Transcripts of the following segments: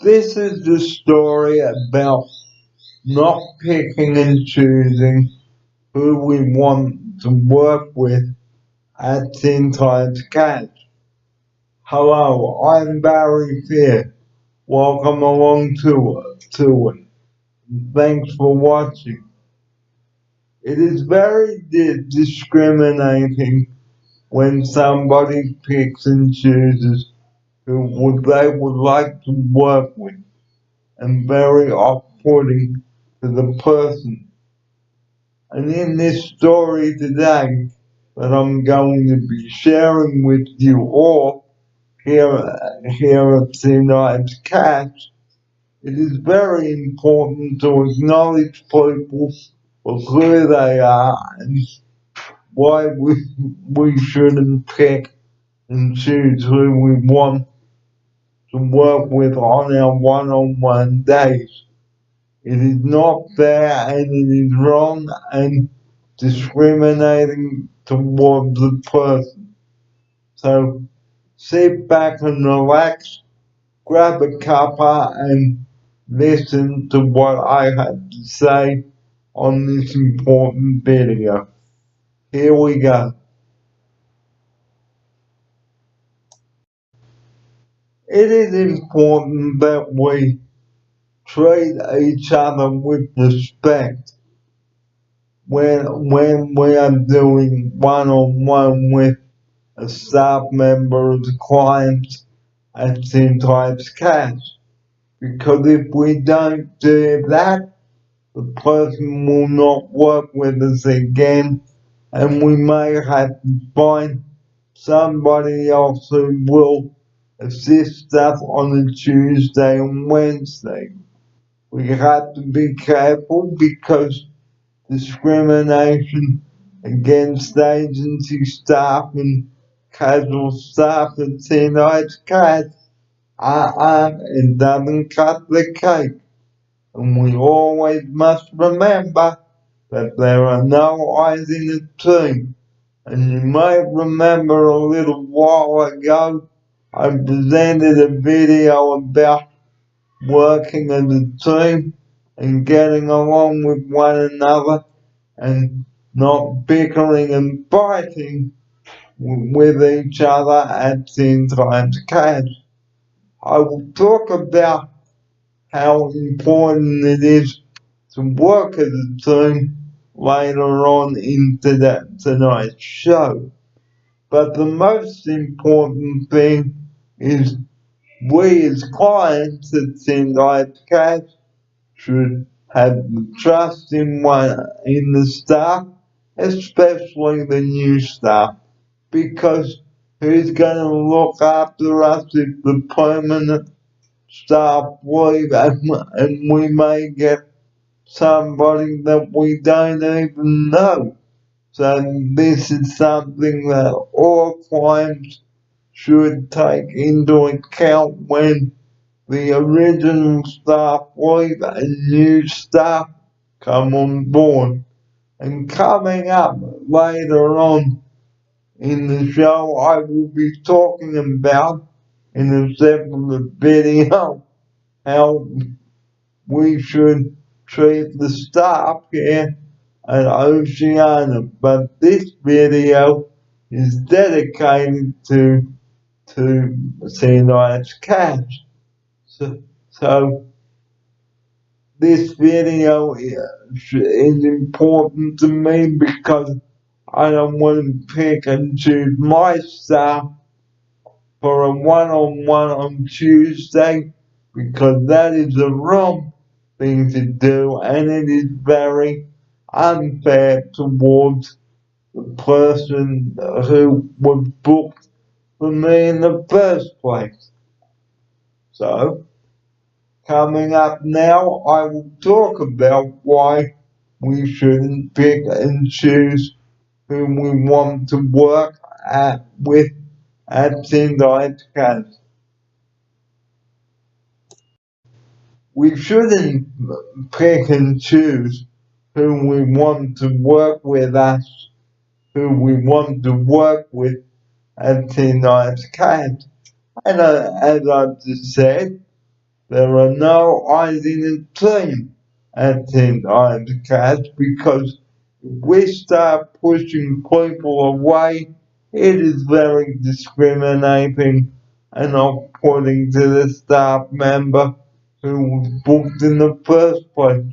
This is the story about not picking and choosing who we want to work with at Teen Times Catch. Hello, I'm Barry Fear. Welcome along to it. Thanks for watching. It is very discriminating when somebody picks and chooses they would like to work with, and very off-putting to the person. And in this story today that I'm going to be sharing with you all here at Tonight's Catch, it is very important to acknowledge people for who they are and why we shouldn't pick and choose who we want to work with on our one-on-one days. It is not fair and it is wrong and discriminating towards the person. So sit back and relax, grab a cuppa and listen to what I have to say on this important video. Here we go. It is important that we treat each other with respect when we are doing one-on-one with a staff member of the client at Teen Times Catch. Because if we don't do that, the person will not work with us again, and we may have to find somebody else who will assist us on a Tuesday and Wednesday. We have to be careful because discrimination against agency staff and casual staff at Teen Times Catch it doesn't cut the cake. And we always must remember that there are no eyes in a team. And you may remember a little while ago, I presented a video about working as a team and getting along with one another and not bickering and fighting with each other at Teen Times Catch. I will talk about how important it is to work as a team later on into tonight's show. But the most important thing is we as clients at Teen Times Catch should have trust in the staff, especially the new staff, because who's going to look after us if the permanent staff leave and we may get somebody that we don't even know. So this is something that all clients should take into account when the original staff leave and new staff come on board. And coming up later on in the show, I will be talking about in a separate video how we should treat the staff here at Oceania. But this video is dedicated to Teen Times Catch. So this video is important to me because I don't want to pick and choose my staff for a one-on-one on Tuesday because that is the wrong thing to do and it is very unfair towards the person who was booked for me in the first place. So, coming up now, I will talk about why we shouldn't pick and choose who we want to work with at Teen Times Catch. We shouldn't pick and choose who we want to work with us, who we want to work with at Teen Times Catch. And as I've just said, there are no eyes in the team at St. Ives Cats because if we start pushing people away, it is very discriminating and off-putting to the staff member who was booked in the first place,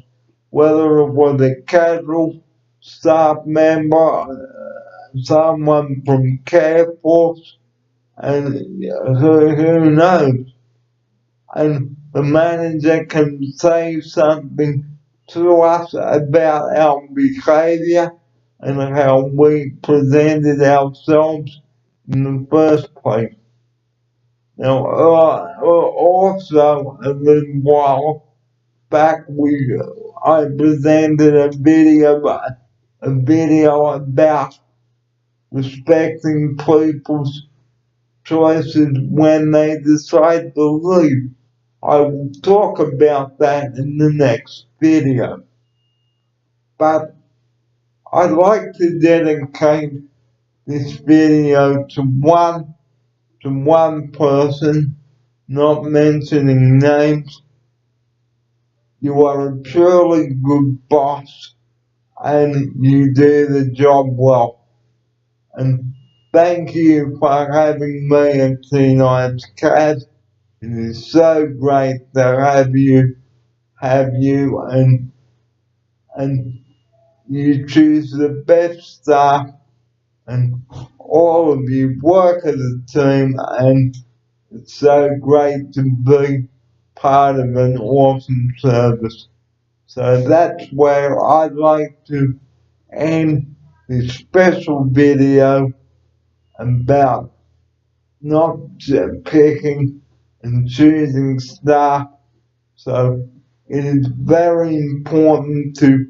whether it was a casual staff member, someone from Care Force, and who knows? And the manager can say something to us about our behaviour and how we presented ourselves in the first place. Now, also a little while back, I presented a video about respecting people's choices when they decide to leave. I will talk about that in the next video. But I'd like to dedicate this video to one person, not mentioning names. You are a truly good boss and you do the job well. And thank you for having me at Tonight's Cat. It is so great to have you and you choose the best staff and all of you work as a team and it's so great to be part of an awesome service. So that's where I'd like to end this special video about not picking and choosing staff. So it is very important to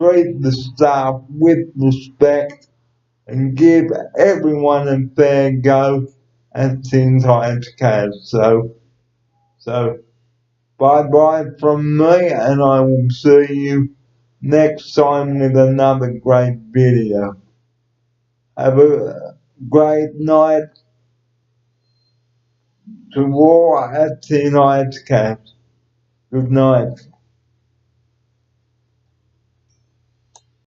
treat the staff with respect and give everyone a fair go at St. Ives Cats. So bye bye from me, and I will see you next time with another great video. Have a great night to all at St. Ives Cats. Good night.